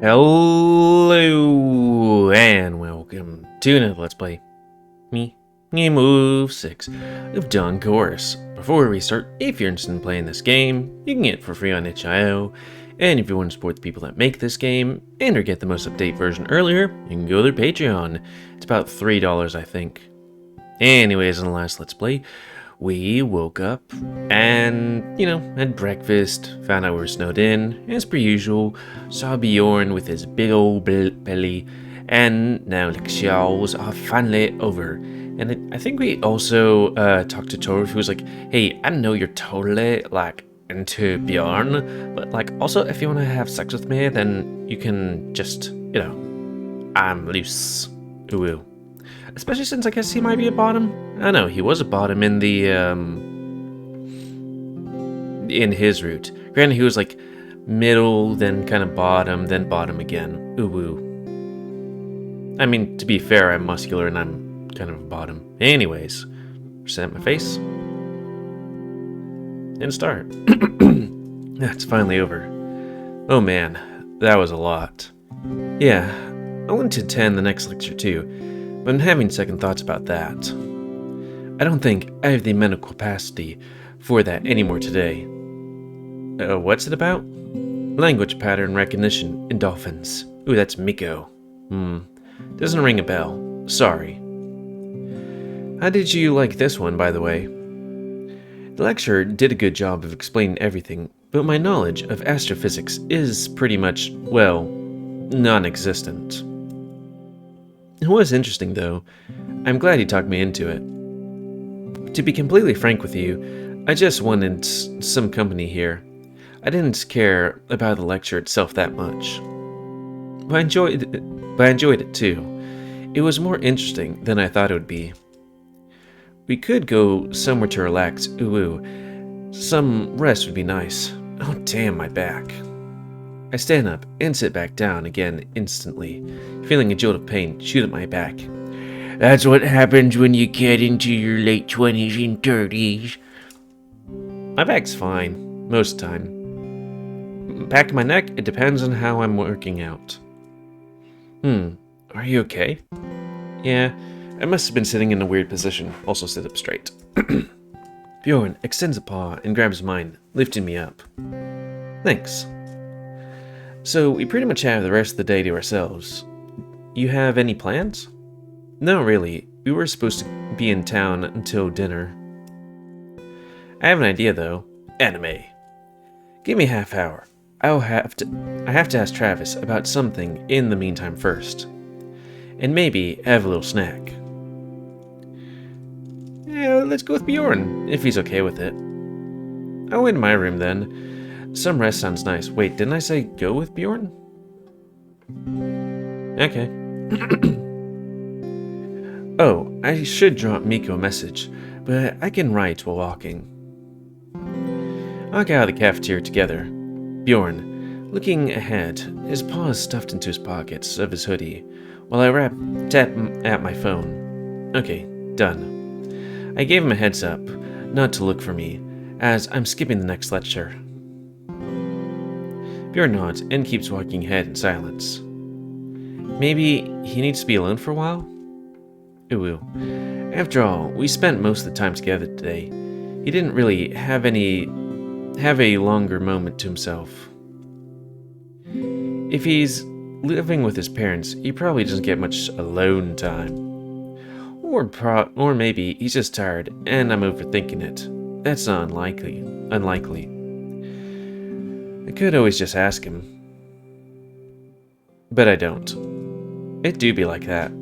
Hello and welcome to another Let's Play. Me, GamerWolfSix of Dawn Course. Before we start, if you're interested in playing this game, you can get it for free on itch.io. And if you want to support the people that make this game and or get the most update version earlier, you can go to their Patreon. It's about $3, I think. Anyways, in the last Let's Play, we woke up and, had breakfast, found out we were snowed in, as per usual, saw Bjorn with his big old belly, and now lectures are finally over. And I think we also talked to Torv, who was like, hey, I know you're totally, into Bjorn, but, also, if you want to have sex with me, then you can just, I'm loose. Ooh. Especially since I guess he might be a bottom. I don't know, he was a bottom in the, in his route. Granted, he was like middle, then kind of bottom, then bottom again. Ooh. I mean, to be fair, I'm muscular and I'm kind of a bottom. Anyways, present my face. And start. That's finally over. Oh man, that was a lot. Yeah, I want to attend the next lecture too. But I'm having second thoughts about that. I don't think I have the mental capacity for that anymore today. What's it about? Language pattern recognition in dolphins. Ooh, that's Miko. Doesn't ring a bell. Sorry. How did you like this one, by the way? The lecturer did a good job of explaining everything, but my knowledge of astrophysics is pretty much, well, non-existent. It was interesting, though. I'm glad he talked me into it. To be completely frank with you, I just wanted some company here. I didn't care about the lecture itself that much. But I enjoyed it too. It was more interesting than I thought it would be. We could go somewhere to relax, ooh. Some rest would be nice. Oh damn, my back. I stand up and sit back down again instantly, feeling a jolt of pain shoot at my back. That's what happens when you get into your late 20s and 30s. My back's fine, most of the time. Back of my neck, it depends on how I'm working out. Are you okay? Yeah, I must have been sitting in a weird position. Also sit up straight. Bjorn extends a paw and grabs mine, lifting me up. Thanks. So, we pretty much have the rest of the day to ourselves. You have any plans? No, really. We were supposed to be in town until dinner. I have an idea, though. Anime. Give me a half hour. I have to ask Travis about something in the meantime first. And maybe have a little snack. Yeah, let's go with Bjorn, if he's okay with it. I'll in my room then. Some rest sounds nice. Wait, didn't I say go with Bjorn? Okay. Oh, I should drop Miko a message, but I can write while walking. I'll get out of the cafeteria together. Bjorn, looking ahead, his paws stuffed into his pockets of his hoodie, while I tap at my phone. Okay, done. I gave him a heads up, not to look for me, as I'm skipping the next lecture. Bjorn nods and keeps walking ahead in silence. Maybe he needs to be alone for a while? Ooh. After all, we spent most of the time together today. He didn't really have a longer moment to himself. If he's living with his parents, he probably doesn't get much alone time. Or maybe he's just tired and I'm overthinking it. That's not unlikely. I could always just ask him. But I don't. It do be like that.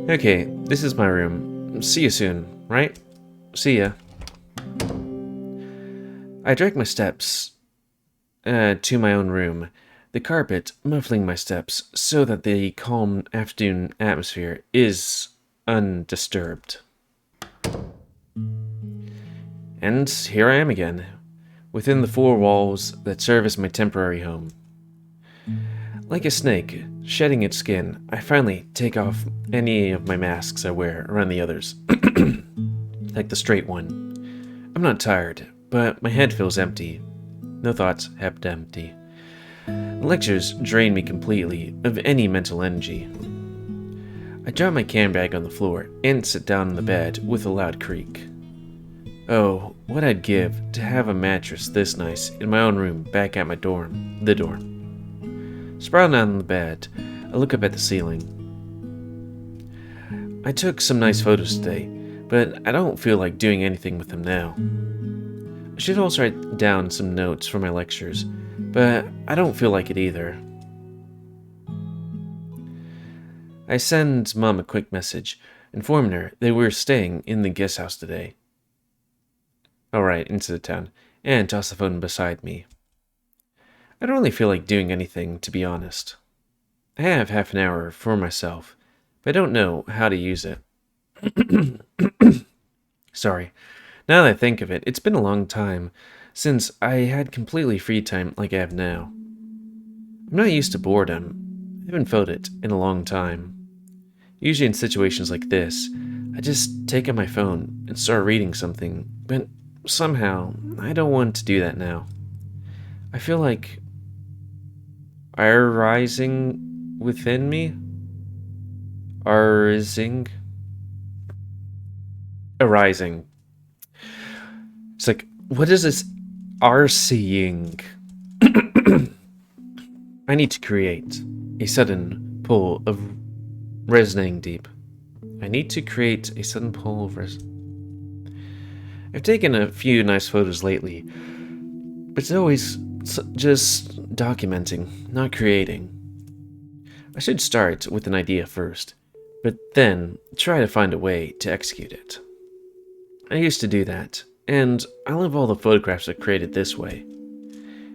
Okay, this is my room. See you soon, right? See ya. I direct my steps to my own room, the carpet muffling my steps so that the calm afternoon atmosphere is undisturbed. And here I am again, within the four walls that serve as my temporary home. Like a snake shedding its skin, I finally take off any of my masks I wear around the others, like the straight one. I'm not tired, but my head feels empty. No thoughts, head empty. Lectures drain me completely of any mental energy. I drop my cam bag on the floor and sit down on the bed with a loud creak. Oh, what I'd give to have a mattress this nice in my own room back at my dorm. The dorm. Sprawled out on the bed, I look up at the ceiling. I took some nice photos today, but I don't feel like doing anything with them now. I should also write down some notes for my lectures, but I don't feel like it either. I send Mom a quick message, informing her that we're staying in the guest house today. Alright, into the town, and toss the phone beside me. I don't really feel like doing anything, to be honest. I have half an hour for myself, but I don't know how to use it. Sorry. Now that I think of it, it's been a long time since I had completely free time like I have now. I'm not used to boredom. I haven't felt it in a long time. Usually in situations like this, I just take out my phone and start reading something, but somehow I don't want to do that now. I feel like arising within me? Arising? It's like, what is this RCing? I need to create a sudden pull of resonating deep. I need to create a sudden pull of I've taken a few nice photos lately, but it's always just documenting, not creating. I should start with an idea first, but then try to find a way to execute it. I used to do that, and I love all the photographs I created this way.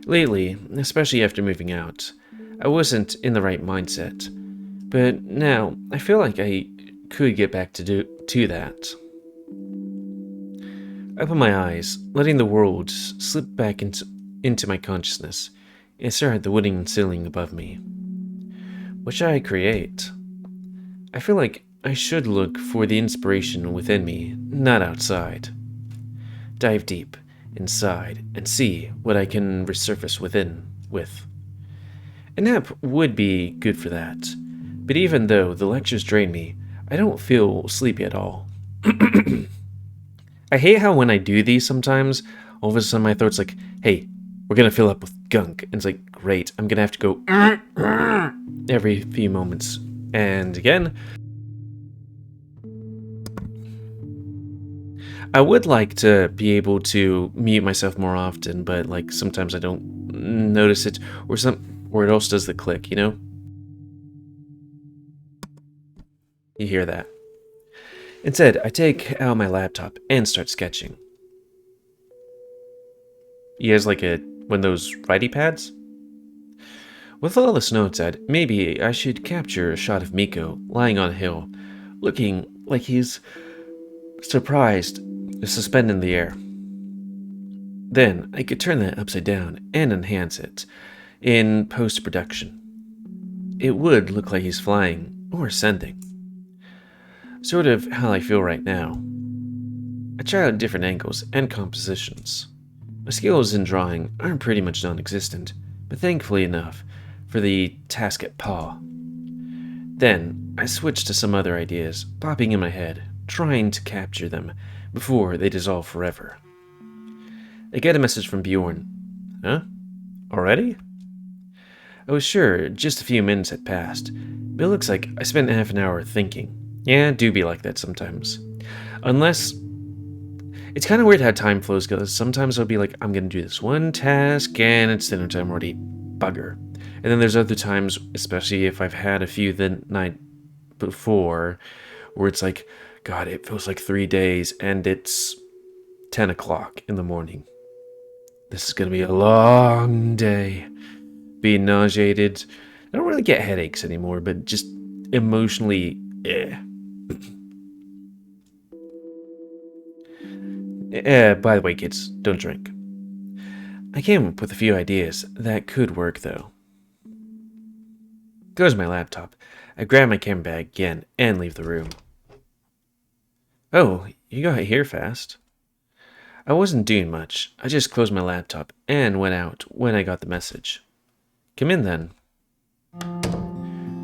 Lately, especially after moving out, I wasn't in the right mindset, but now I feel like I could get back to that. I open my eyes, letting the world slip back into my consciousness, and stare at the wooden ceiling above me. What should I create? I feel like I should look for the inspiration within me, not outside. Dive deep inside and see what I can resurface within with. A nap would be good for that, but even though the lectures drain me, I don't feel sleepy at all. I hate how when I do these sometimes, all of a sudden my throat's like, hey, we're gonna fill up with gunk. And it's like, great, I'm gonna have to go every few moments. And again, I would like to be able to mute myself more often, but like sometimes I don't notice it, or it also does the click, you know? You hear that. Instead, I take out my laptop and start sketching. You guys like one of those righty pads? With all the snow outside, maybe I should capture a shot of Miko lying on a hill, looking like he's surprised, suspended in the air. Then I could turn that upside down and enhance it in post-production. It would look like he's flying or ascending. Sort of how I feel right now. I try out different angles and compositions. My skills in drawing are pretty much non-existent, but thankfully enough for the task at paw. Then I switch to some other ideas popping in my head, trying to capture them before they dissolve forever. I get a message from Bjorn. Huh? Already? I was sure just a few minutes had passed, but it looks like I spent half an hour thinking. Yeah, do be like that sometimes. Unless... It's kind of weird how time flows, because sometimes I'll be like, I'm going to do this one task, and it's dinner time already. Bugger. And then there's other times, especially if I've had a few the night before, where it's like, God, it feels like 3 days, and it's 10 o'clock in the morning. This is going to be a long day. Being nauseated. I don't really get headaches anymore, but just emotionally, by the way, kids, don't drink. I came up with a few ideas that could work, though. Close my laptop. I grab my camera bag again and leave the room. Oh, you got here fast. I wasn't doing much. I just closed my laptop and went out when I got the message. Come in then.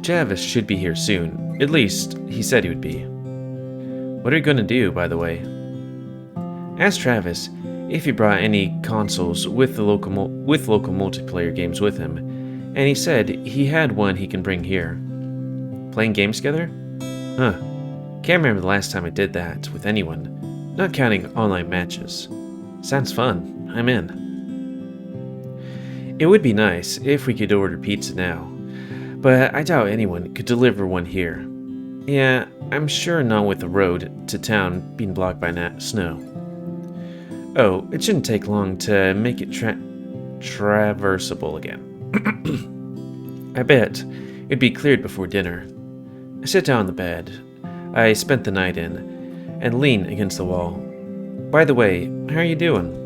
Travis should be here soon. At least, he said he would be. What are you going to do, by the way? Asked Travis if he brought any consoles with local multiplayer games with him, and he said he had one he can bring here. Playing games together? Huh. Can't remember the last time I did that with anyone, not counting online matches. Sounds fun. I'm in. It would be nice if we could order pizza now, but I doubt anyone could deliver one here. Yeah, I'm sure not with the road to town being blocked by snow. Oh, it shouldn't take long to make it traversable again. I bet it'd be cleared before dinner. I sit down on the bed I spent the night in and lean against the wall. By the way, how are you doing?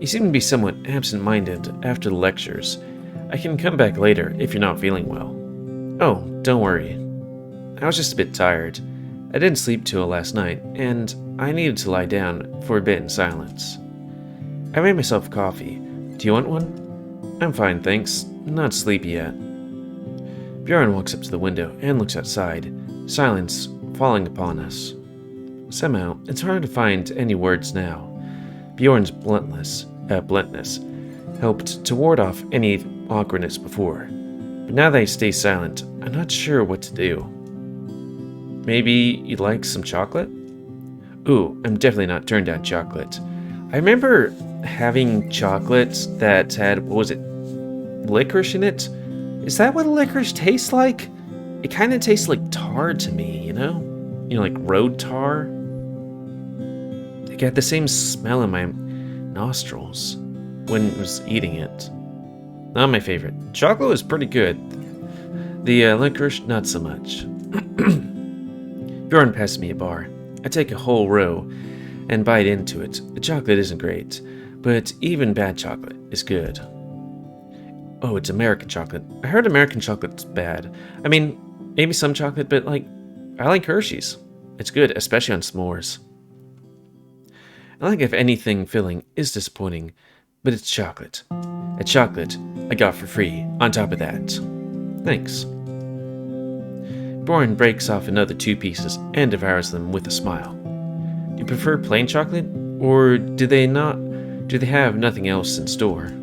You seem to be somewhat absent-minded after the lectures. I can come back later if you're not feeling well. Oh, don't worry. I was just a bit tired. I didn't sleep too well last night, and I needed to lie down for a bit in silence. I made myself coffee. Do you want one? I'm fine, thanks. Not sleepy yet. Bjorn walks up to the window and looks outside, silence falling upon us. Somehow, it's hard to find any words now. Bjorn's bluntness helped to ward off any awkwardness before, but now that he stays silent, I'm not sure what to do. Maybe you'd like some chocolate? Ooh, I'm definitely not turned down chocolate. I remember having chocolate that had, what was it, licorice in it? Is that what licorice tastes like? It kind of tastes like tar to me, you know? You know, like road tar? I got the same smell in my nostrils when I was eating it. Not my favorite. Chocolate was pretty good. The licorice, not so much. Bjorn passes me a bar. I take a whole row and bite into it. The chocolate isn't great, but even bad chocolate is good. Oh, it's American chocolate. I heard American chocolate's bad. I mean, maybe some chocolate, but I like Hershey's. It's good, especially on s'mores. I like if anything filling is disappointing, but it's chocolate. A chocolate I got for free on top of that. Thanks. Bjorn breaks off another 2 pieces and devours them with a smile. Do you prefer plain chocolate, or do they have nothing else in store?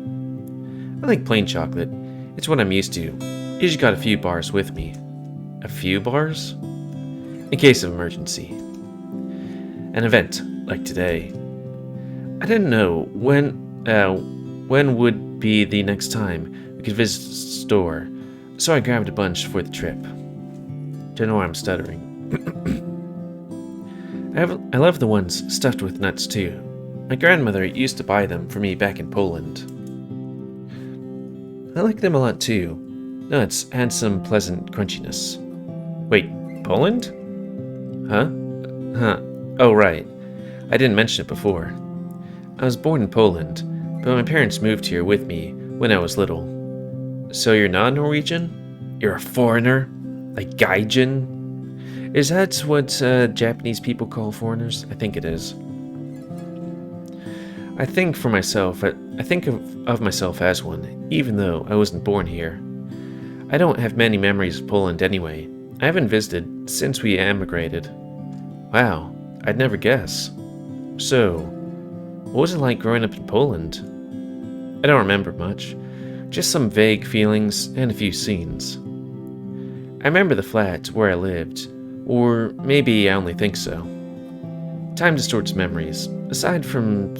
I like plain chocolate. It's what I'm used to. Usually got a few bars with me. A few bars? In case of emergency. An event like today. I didn't know when would be the next time we could visit the store, so I grabbed a bunch for the trip. Don't know why I'm stuttering. I love the ones stuffed with nuts too. My grandmother used to buy them for me back in Poland. I like them a lot too. Nuts add some pleasant crunchiness. Wait, Poland? Huh? Oh, right. I didn't mention it before. I was born in Poland, but my parents moved here with me when I was little. So you're not Norwegian? You're a foreigner? Like gaijin? Is that what Japanese people call foreigners? I think it is. I think of myself as one, even though I wasn't born here. I don't have many memories of Poland anyway. I haven't visited since we emigrated. Wow, I'd never guess. So, what was it like growing up in Poland? I don't remember much, just some vague feelings and a few scenes. I remember the flat where I lived, or maybe I only think so. Time distorts memories. Aside from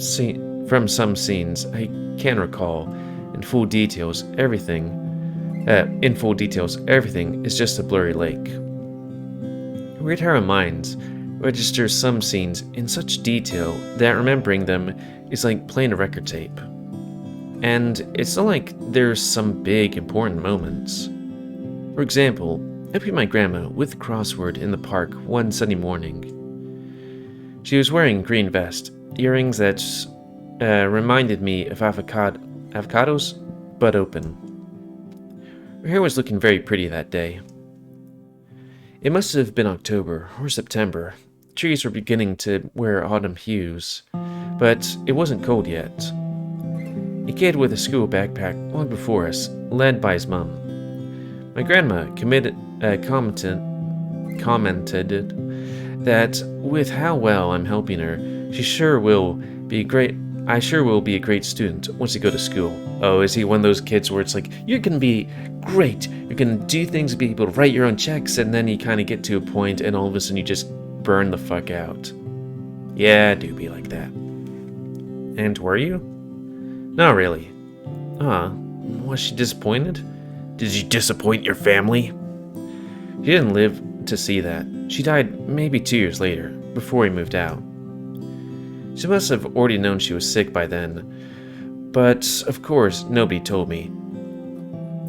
some scenes, I can recall in full details everything is just a blurry lake. Weird how our minds register some scenes in such detail that remembering them is like playing a record tape. And it's not like there's some big important moments. For example, helping my grandma with the crossword in the park one sunny morning. She was wearing a green vest, earrings that reminded me of avocados, but open. Her hair was looking very pretty that day. It must have been October or September. Trees were beginning to wear autumn hues, but it wasn't cold yet. a kid with a school backpack long before us, led by his mom. My grandma commented that with how well I'm helping her, she sure will be great. I sure will be a great student once I go to school. Oh, is he one of those kids where it's like, you're gonna be great, you're gonna do things, be able to write your own checks, and then you kind of get to a point and all of a sudden you just burn the fuck out. Yeah, I do be like that. And were you? Not really. Was she disappointed? Did you disappoint your family? She didn't live to see that. She died maybe 2 years later, before we moved out. She must have already known she was sick by then, but of course, nobody told me.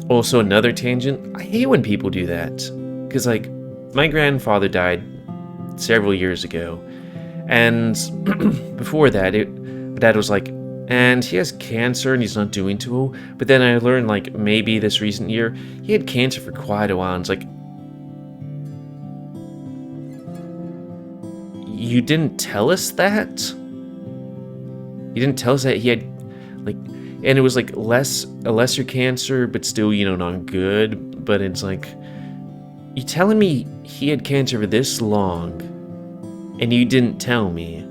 Also, another tangent, I hate when people do that, because like, my grandfather died several years ago, and before that, Dad was like, and he has cancer and he's not doing too well, but then I learned like, maybe this recent year, he had cancer for quite a while, and it's like, you didn't tell us that? You didn't tell us that he had, like, and it was like a lesser cancer, but still, you know, not good. But it's like, you telling me he had cancer for this long, and you didn't tell me?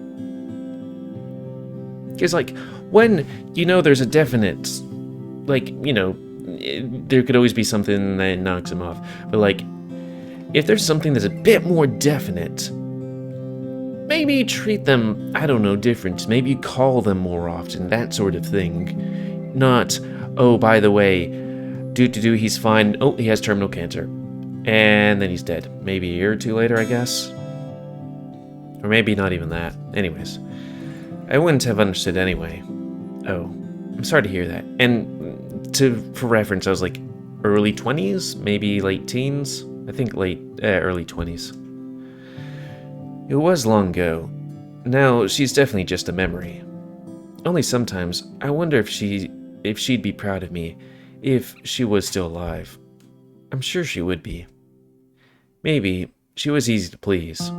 Because, like, when, you know, there's a definite, like, you know, there could always be something that knocks him off. But, like, if there's something that's a bit more definite, maybe treat them, I don't know, different. Maybe call them more often, that sort of thing. Not, oh, by the way, he's fine. Oh, he has terminal cancer. And then he's dead. Maybe a year or two later, I guess. Or maybe not even that. Anyways, I wouldn't have understood anyway. Oh, I'm sorry to hear that. And for reference, I was like early 20s, maybe late teens. I think early 20s. It was long ago. Now, she's definitely just a memory. Only sometimes, I wonder if she'd be proud of me if she was still alive. I'm sure she would be. Maybe she was easy to please.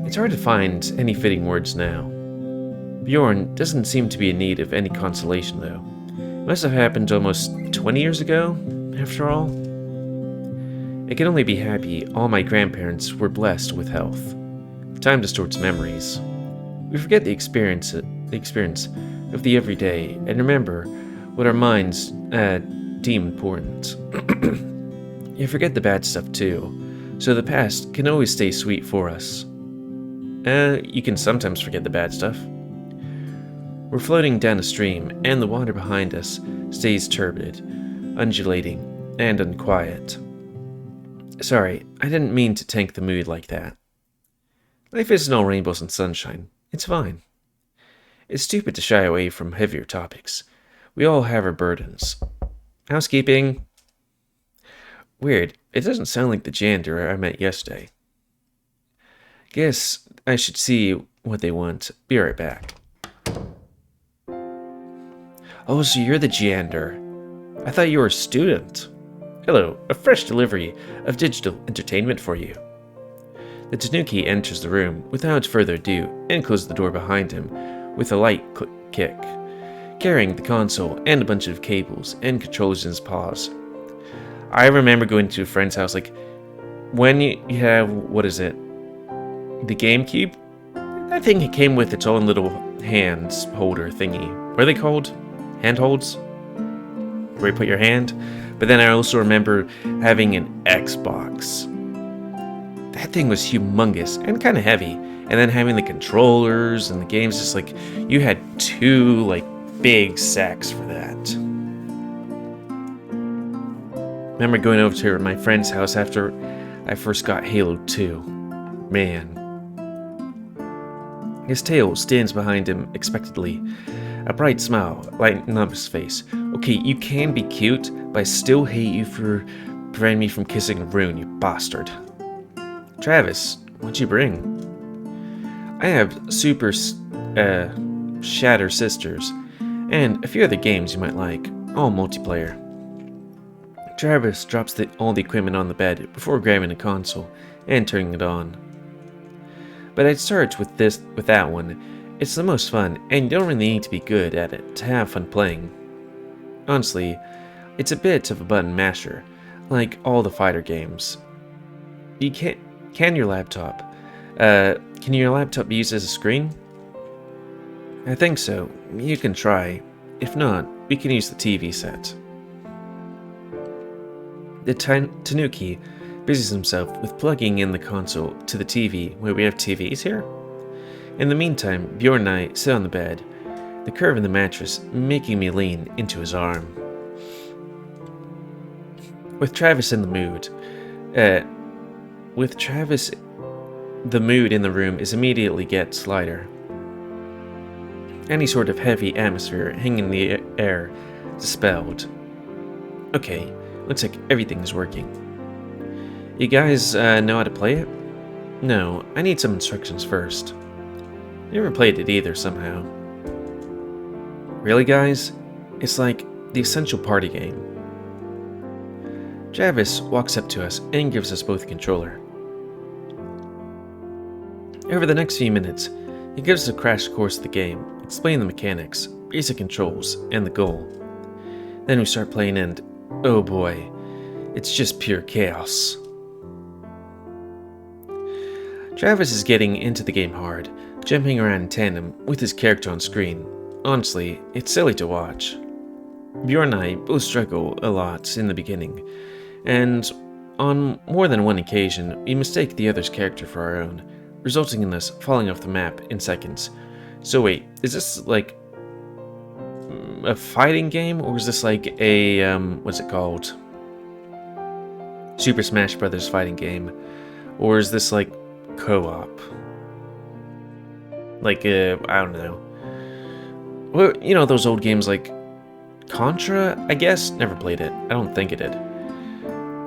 It's hard to find any fitting words now. Bjorn doesn't seem to be in need of any consolation, though. It must have happened almost 20 years ago, after all. I can only be happy all my grandparents were blessed with health. Time distorts memories. We forget the experience of the everyday and remember what our minds deem important. You forget the bad stuff too, so the past can always stay sweet for us. You can sometimes forget the bad stuff. We're floating down a stream, and the water behind us stays turbid, undulating, and unquiet. Sorry, I didn't mean to tank the mood like that. Life isn't all rainbows and sunshine. It's fine. It's stupid to shy away from heavier topics. We all have our burdens. Housekeeping. Weird, it doesn't sound like the janitor I met yesterday. Guess I should see what they want. Be right back. Oh, so you're the janitor. I thought you were a student. Hello, a fresh delivery of digital entertainment for you. The Tanuki enters the room without further ado and closes the door behind him with a light kick, carrying the console and a bunch of cables and controllers in his paws. I remember going to a friend's house, like, when you have, what is it? The GameCube? That thing came with its own little hand holder thingy. What are they called? Handholds? Where you put your hand? But then I also remember having an Xbox. That thing was humongous and kind of heavy. And then having the controllers and the games, just like, you had two, like, big sacks for that. Remember going over to my friend's house after I first got Halo 2. Man. His tail stands behind him expectantly, a bright smile lighting up his face. Okay, you can be cute, but I still hate you for preventing me from kissing Rune, you bastard. Travis, what'd you bring? I have Super Shatter Sisters, and a few other games you might like, all multiplayer. Travis drops all the equipment on the bed before grabbing a console and turning it on. But I'd start with that one, It's the most fun, and you don't really need to be good at it to have fun playing. Honestly, it's a bit of a button masher, like all the fighter games. You can your laptop? Can your laptop be used as a screen? I think so. You can try. If not, we can use the TV set. The Tanuki busies himself with plugging in the console to the TV where we have TVs here. In the meantime, Bjorn and I sit on the bed, the curve in the mattress making me lean into his arm. With Travis in the mood, the mood in the room is immediately gets lighter. Any sort of heavy atmosphere hanging in the air dispelled. Okay, looks like everything is working. You guys know how to play it? No, I need some instructions first. Never played it either somehow. Really, guys? It's like the essential party game. Travis walks up to us and gives us both a controller. Over the next few minutes, he gives us a crash course of the game, explaining the mechanics, basic controls, and the goal. Then we start playing and, oh boy, it's just pure chaos. Travis is getting into the game hard, jumping around in tandem with his character on screen. Honestly, it's silly to watch. Bjorn and I both struggle a lot in the beginning, and on more than one occasion, we mistake the other's character for our own, resulting in us falling off the map in seconds. So wait, is this like a fighting game, or is this like a, what's it called? Super Smash Brothers fighting game? Or is this like co-op? Like, I don't know. Well, you know, those old games like Contra, I guess? Never played it. I don't think it did.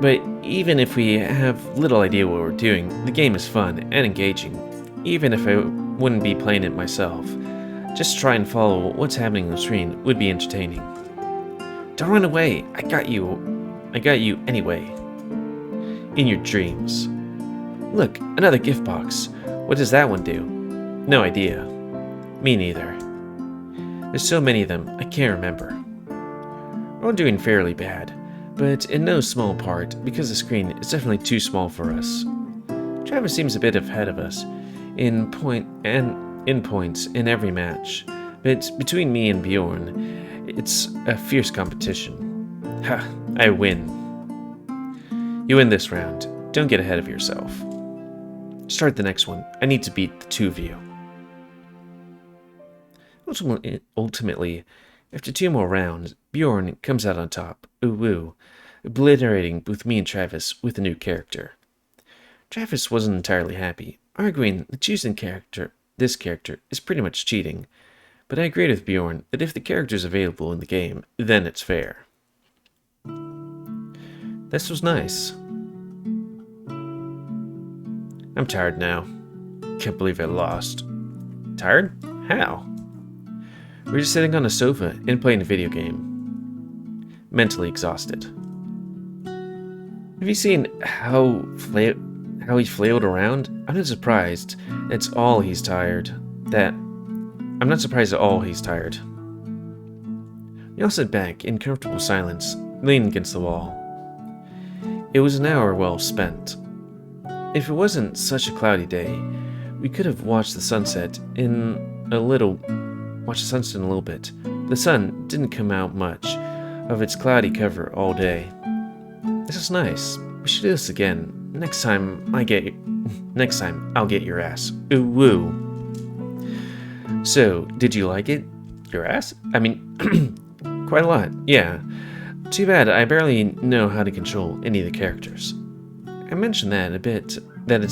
But even if we have little idea what we're doing, the game is fun and engaging. Even if I wouldn't be playing it myself, just try and follow what's happening on the screen would be entertaining. Don't run away. I got you anyway. In your dreams. Look, another gift box. What does that one do? No idea. Me neither. There's so many of them, I can't remember. We're all doing fairly bad, but in no small part because the screen is definitely too small for us. Travis seems a bit ahead of us in points in every match, but between me and Bjorn, it's a fierce competition. Ha! I win. You win this round. Don't get ahead of yourself. Start the next one. I need to beat the two of you. Ultimately, after 2 more rounds, Bjorn comes out on top, ooh, obliterating both me and Travis with a new character. Travis wasn't entirely happy, arguing that choosing this character is pretty much cheating, but I agreed with Bjorn that if the character is available in the game, then it's fair. This was nice. I'm tired now. Can't believe I lost. Tired? How? We're just sitting on a sofa and playing a video game. Mentally exhausted. Have you seen how he flailed around? I'm not surprised I'm not surprised at all he's tired. We all sat back in comfortable silence, leaning against the wall. It was an hour well spent. If it wasn't such a cloudy day, we could have watched the sunset in a little bit. The sun didn't come out much of its cloudy cover all day. This is nice. We should do this again. Next time I'll get your ass. Ooh woo. So, did you like it? Your ass? I mean, quite a lot, yeah. Too bad I barely know how to control any of the characters. I mentioned that it's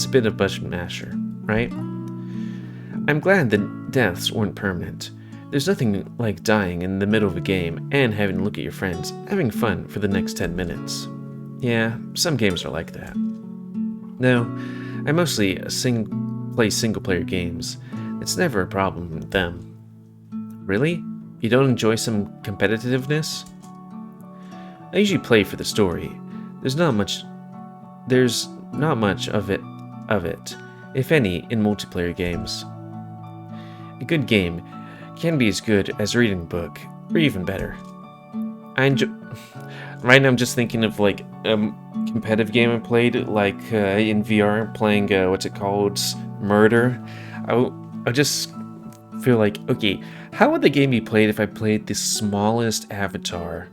a bit of button masher, right? I'm glad the deaths weren't permanent. There's nothing like dying in the middle of a game and having to look at your friends having fun for the next 10 minutes. Yeah, some games are like that. No, I mostly play single-player games. It's never a problem with them. Really? You don't enjoy some competitiveness? I usually play for the story. There's not much of it, if any, in multiplayer games. a good game can be as good as reading a book, or even better. I enjoy. Right now, I'm just thinking of like a competitive game I played, like in VR, playing what's it called, Murder. I just feel like, okay, how would the game be played if I played the smallest avatar?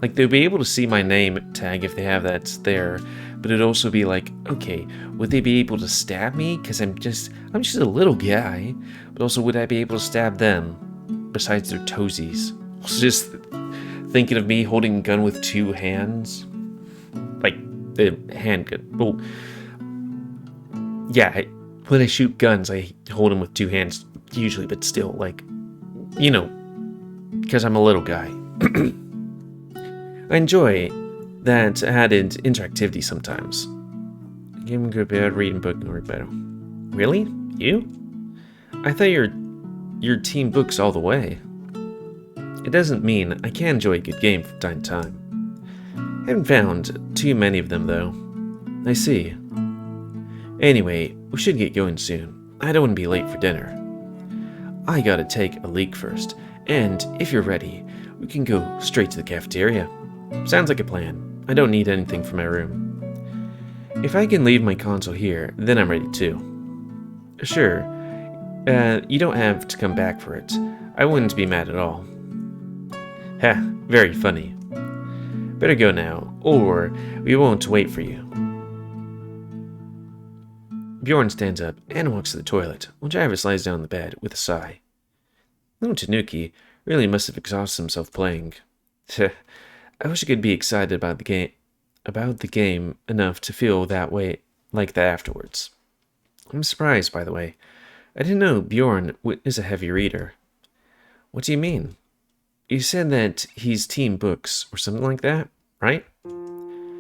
Like, they'll be able to see my name tag if they have that there, but it'd also be like, okay, would they be able to stab me? Because I'm just a little guy, but also would I be able to stab them besides their toesies? Just thinking of me holding a gun with two hands, like the handgun. Well, yeah, when I shoot guns, I hold them with two hands usually, but still, like, you know, because I'm a little guy. I enjoy that added interactivity sometimes. Game good, bad, reading book, or better. Really? You? I thought your team books all the way. It doesn't mean I can't enjoy a good game from time to time. Haven't found too many of them, though. I see. Anyway, we should get going soon. I don't want to be late for dinner. I gotta take a leak first, and if you're ready, we can go straight to the cafeteria. Sounds like a plan. I don't need anything for my room. If I can leave my console here, then I'm ready too. Sure. You don't have to come back for it. I wouldn't be mad at all. Ha, very funny. Better go now, or we won't wait for you. Bjorn stands up and walks to the toilet, while Travis lies down on the bed with a sigh. Little Tanuki really must have exhausted himself playing. I wish I could be excited about the game enough to feel that way like that afterwards. I'm surprised, by the way. I didn't know Bjorn is a heavy reader. What do you mean? You said that he's team books or something like that, right?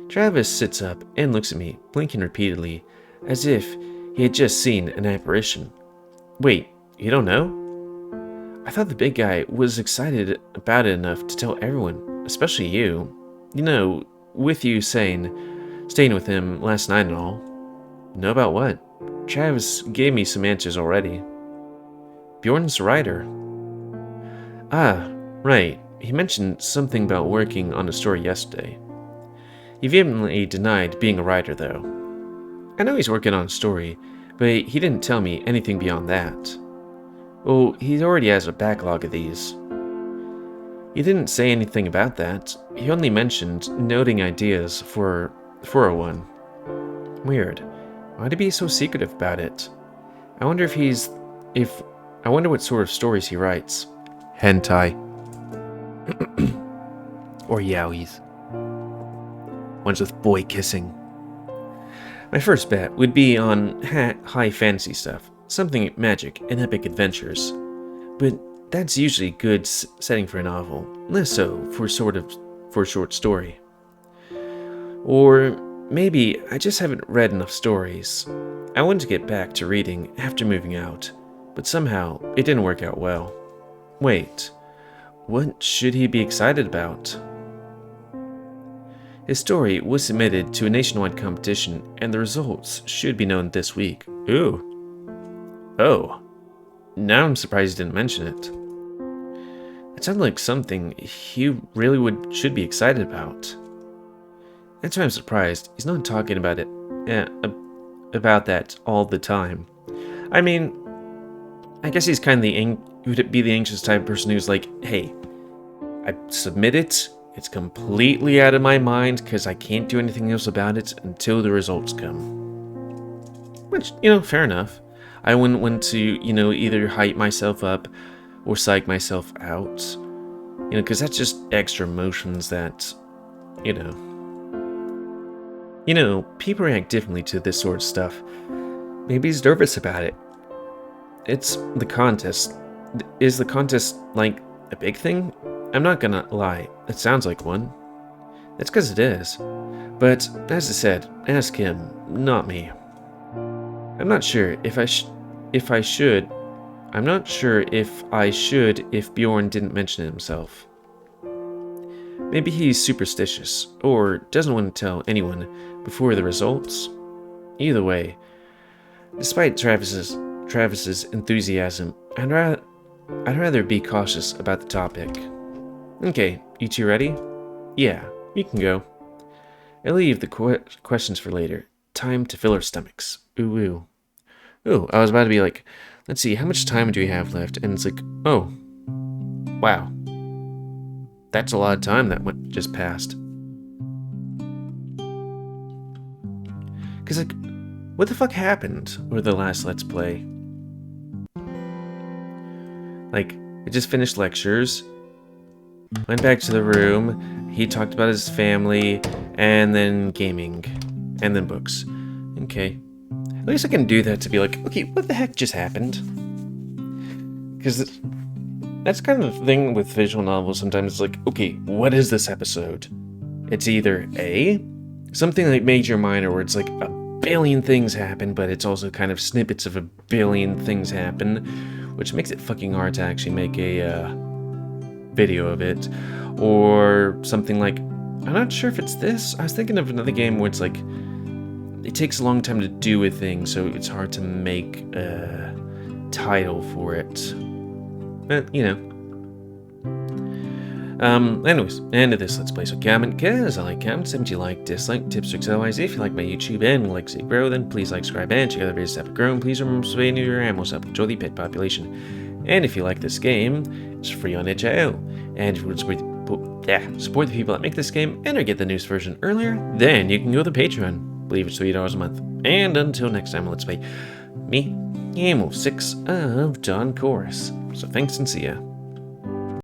Travis sits up and looks at me, blinking repeatedly, as if he had just seen an apparition. Wait, you don't know? I thought the big guy was excited about it enough to tell everyone, especially you. You know, with you staying with him last night and all. Know about what? Travis gave me some answers already. Bjorn's a writer. Ah, right. He mentioned something about working on a story yesterday. He vehemently denied being a writer, though. I know he's working on a story, but he didn't tell me anything beyond that. Well, he already has a backlog of these. He didn't say anything about that. He only mentioned noting ideas for one. Weird. Why'd he be so secretive about it? I wonder I wonder what sort of stories he writes. Hentai. Or yaois. Ones with boy kissing. My first bet would be on high fantasy stuff. Something magic and epic adventures. But that's usually a good setting for a novel, less so for a short story. Or maybe I just haven't read enough stories. I wanted to get back to reading after moving out, but somehow it didn't work out well. Wait, what should he be excited about? His story was submitted to a nationwide competition, and the results should be known this week. Ooh. Oh. Now I'm surprised he didn't mention it. It sounded like something he really should be excited about. That's why I'm surprised he's not talking about it, about that all the time. I mean, I guess he's kind of would be the anxious type of person who's like, hey, I submit it, it's completely out of my mind because I can't do anything else about it until the results come. Which, fair enough. I wouldn't want to, either hype myself up or psych myself out. Because that's just extra emotions that, people react differently to this sort of stuff. Maybe he's nervous about it. It's the contest. Is the contest, like, a big thing? I'm not gonna lie, it sounds like one. That's because it is. But, as I said, ask him, not me. I'm not sure if I should if Bjorn didn't mention it himself. Maybe he's superstitious, or doesn't want to tell anyone before the results. Either way, despite Travis's Travis's enthusiasm. I'd rather be cautious about the topic. Okay, you two ready? Yeah, you can go. I'll leave the questions for later. Time to fill our stomachs. Ooh, ooh. Ooh, I was about to be like, let's see, how much time do we have left? And it's like, oh, wow. That's a lot of time that just passed. Because, like, what the fuck happened with the last Let's Play? Like, we just finished lectures, went back to the room, he talked about his family, and then gaming, and then books. Okay. At least I can do that to be like, okay, what the heck just happened? Because that's kind of the thing with visual novels. Sometimes it's like, okay, what is this episode? It's either A, something like Major Minor, where it's like a billion things happen, but it's also kind of snippets of a billion things happen, which makes it fucking hard to actually make a video of it. Or something like, I'm not sure if it's this. I was thinking of another game where it's like, it takes a long time to do a thing, so it's hard to make a title for it. But, you know. Anyways, end of this Let's Play. So comment, cause I like comments, and if you like, dislike, tips, tricks, otherwise, if you like my YouTube and would like to see it grow, then please like, subscribe, and check out the videos that have grown. Please remember to spay and neuter your animals to help control the pet population. And if you like this game, it's free on itch.io. And if you would support the people that make this game and or get the news version earlier, then you can go to Patreon. I believe it's $3 a month. And until next time, let's play me, GamerWolfSix of Dawn Chorus. So thanks and see ya.